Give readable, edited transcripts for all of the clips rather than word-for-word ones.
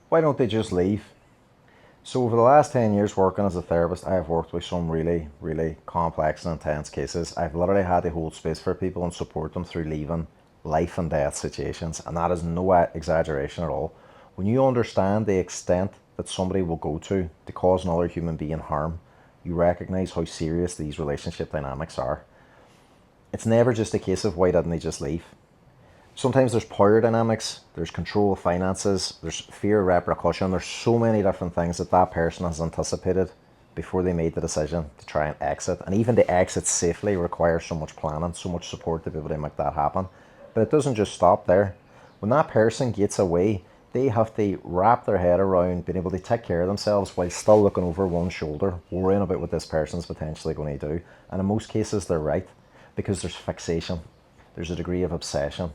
Why don't they just leave? So over the last 10 years working as a therapist, I have worked with some really, really complex and intense cases. I've literally had to hold space for people and support them through leaving life and death situations. And that is no exaggeration at all. When you understand the extent that somebody will go to cause another human being harm, you recognize how serious these relationship dynamics are. It's never just a case of why didn't they just leave? Sometimes there's power dynamics, there's control of finances, there's fear of repercussion. There's so many different things that that person has anticipated before they made the decision to try and exit. And even to exit safely requires so much planning, so much support to be able to make that happen. But it doesn't just stop there. When that person gets away, they have to wrap their head around being able to take care of themselves while still looking over one shoulder, worrying about what this person's potentially going to do. And in most cases, they're right, because there's fixation, there's a degree of obsession.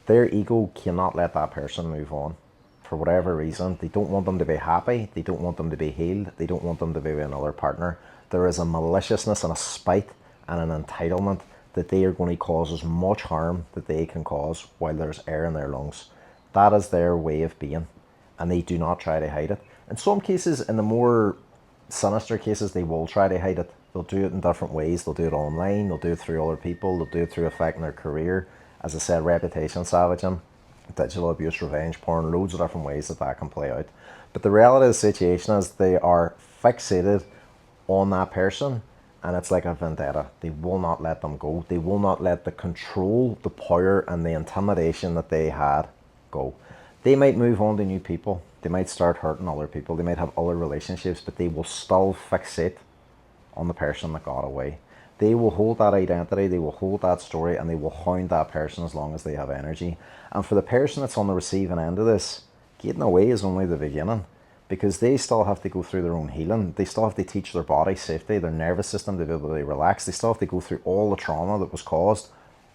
Their ego cannot let that person move on for whatever reason. They don't want them to be happy. They don't want them to be healed. They don't want them to be with another partner. There is a maliciousness and a spite and an entitlement that they are going to cause as much harm that they can cause while there's air in their lungs. That is their way of being, and they do not try to hide it. In some cases, in the more sinister cases, they will try to hide it. They'll do it in different ways. They'll do it online. They'll do it through other people. They'll do it through affecting their career. As I said, reputation savaging, digital abuse, revenge porn, loads of different ways that that can play out. But the reality of the situation is they are fixated on that person, and it's like a vendetta. They will not let them go. They will not let the control, the power, and the intimidation that they had go. They might move on to new people. They might start hurting other people. They might have other relationships, but they will still fixate on the person that got away. They will hold that identity, they will hold that story, and they will hound that person as long as they have energy. And for the person that's on the receiving end of this, getting away is only the beginning, because they still have to go through their own healing. They still have to teach their body safety, their nervous system to be able to relax. They still have to go through all the trauma that was caused,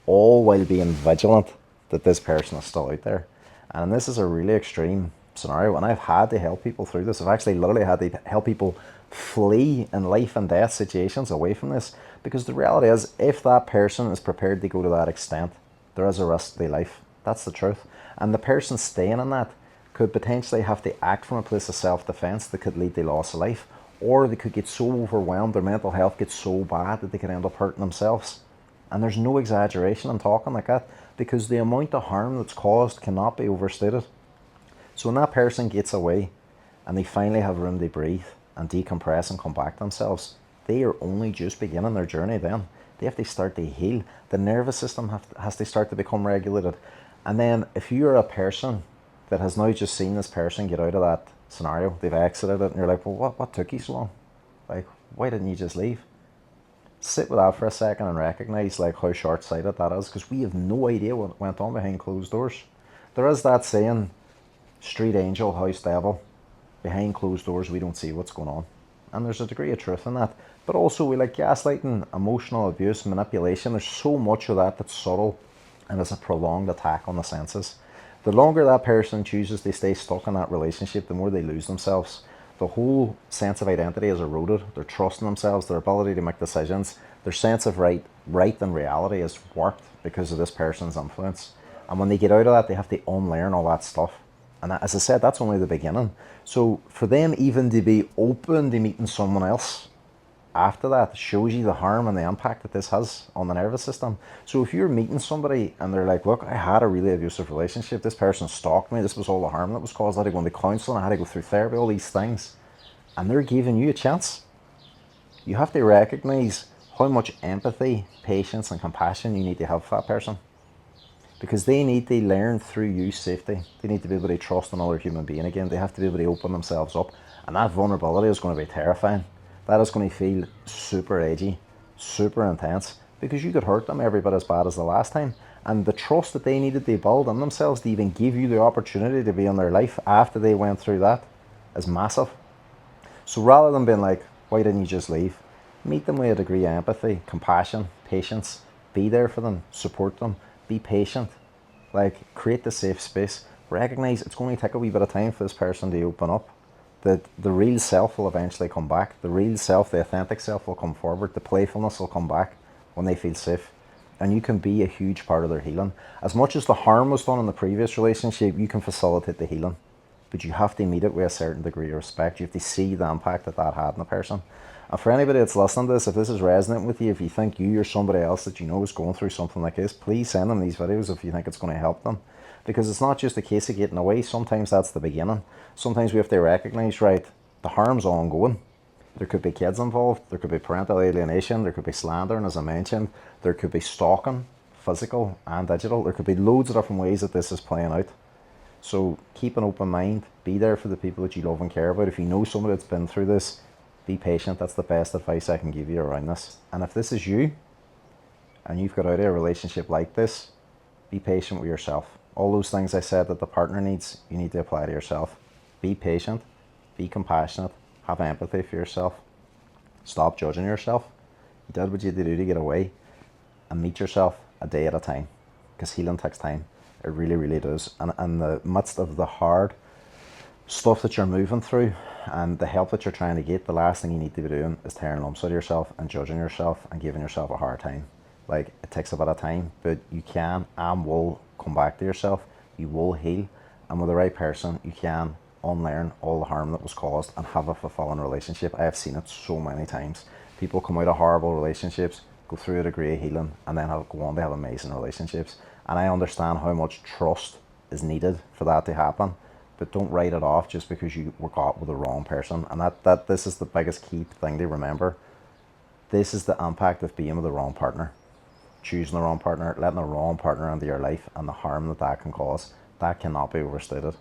all while being vigilant that this person is still out there. And this is a really extreme scenario, and I've had to help people through this. I've actually literally had to help people flee in life and death situations away from this, because the reality is, if that person is prepared to go to that extent, there is a risk to their life. That's the truth. And the person staying in that could potentially have to act from a place of self-defense that could lead to loss of life, or they could get so overwhelmed, their mental health gets so bad that they could end up hurting themselves. And there's no exaggeration in talking like that, because the amount of harm that's caused cannot be overstated. So when that person gets away and they finally have room to breathe and decompress and come back to themselves, they are only just beginning their journey then. They have to start to heal. The nervous system has to start to become regulated. And then if you're a person that has now just seen this person get out of that scenario, they've exited it, and you're like, well, what took you so long? Like, why didn't you just leave? Sit with that for a second and recognize like how short-sighted that is, because we have no idea what went on behind closed doors. There is that saying, street angel, house devil. Behind closed doors, we don't see what's going on. And there's a degree of truth in that. But also, we like gaslighting, emotional abuse, manipulation. There's so much of that that's subtle, and it's a prolonged attack on the senses. The longer that person chooses to stay stuck in that relationship, the more they lose themselves. The whole sense of identity is eroded. Their trust in themselves, their ability to make decisions, their sense of right and reality is warped because of this person's influence. And when they get out of that, they have to unlearn all that stuff. And as I said, that's only the beginning. So for them even to be open to meeting someone else after that shows you the harm and the impact that this has on the nervous system. So if you're meeting somebody and they're like, look, I had a really abusive relationship, this person stalked me, this was all the harm that was caused, I had to go into counselling, I had to go through therapy, all these things, and they're giving you a chance, you have to recognize how much empathy, patience, and compassion you need to have for that person. Because they need to learn through you safety. They need to be able to trust another human being again. They have to be able to open themselves up. And that vulnerability is going to be terrifying. That is going to feel super edgy, super intense, because you could hurt them every bit as bad as the last time. And the trust that they needed to build in themselves to even give you the opportunity to be in their life after they went through that is massive. So rather than being like, why didn't you just leave? Meet them with a degree of empathy, compassion, patience. Be there for them, support them, be patient. Like, create the safe space. Recognize it's going to take a wee bit of time for this person to open up. That the real self will eventually come back. The real self, the authentic self will come forward. The playfulness will come back when they feel safe. And you can be a huge part of their healing. As much as the harm was done in the previous relationship, you can facilitate the healing. but you have to meet it with a certain degree of respect. You have to see the impact that that had on a person. And for anybody that's listening to this, if this is resonating with you, if you think you or somebody else that you know is going through something like this, please send them these videos if you think it's going to help them. Because it's not just a case of getting away. Sometimes that's the beginning. Sometimes we have to recognize, right, the harm's ongoing. There could be kids involved, there could be parental alienation, there could be slandering, as I mentioned, there could be stalking, physical and digital. There could be loads of different ways that this is playing out. So keep an open mind, be there for the people that you love and care about. If you know somebody that's been through this, be patient. That's the best advice I can give you around this. And if this is you, and you've got out of a relationship like this, be patient with yourself. All those things I said that the partner needs, you need to apply to yourself. Be patient, be compassionate, have empathy for yourself. Stop judging yourself. You did what you had to do to get away, and meet yourself a day at a time, because healing takes time. It really, really does. And in the midst of the hard stuff that you're moving through and the help that you're trying to get, the last thing you need to be doing is tearing lumps out of yourself and judging yourself and giving yourself a hard time. Like, it takes a bit of time, but you can and will come back to yourself. You will heal, and with the right person, you can unlearn all the harm that was caused and have a fulfilling relationship. I have seen it so many times. People come out of horrible relationships, go through a degree of healing, and then go on to have amazing relationships. And I understand how much trust is needed for that to happen, but don't write it off just because you were caught with the wrong person. And that this is the biggest key thing to remember. This is the impact of being with the wrong partner. Choosing the wrong partner, letting the wrong partner into your life, and the harm that that can cause. That cannot be overstated.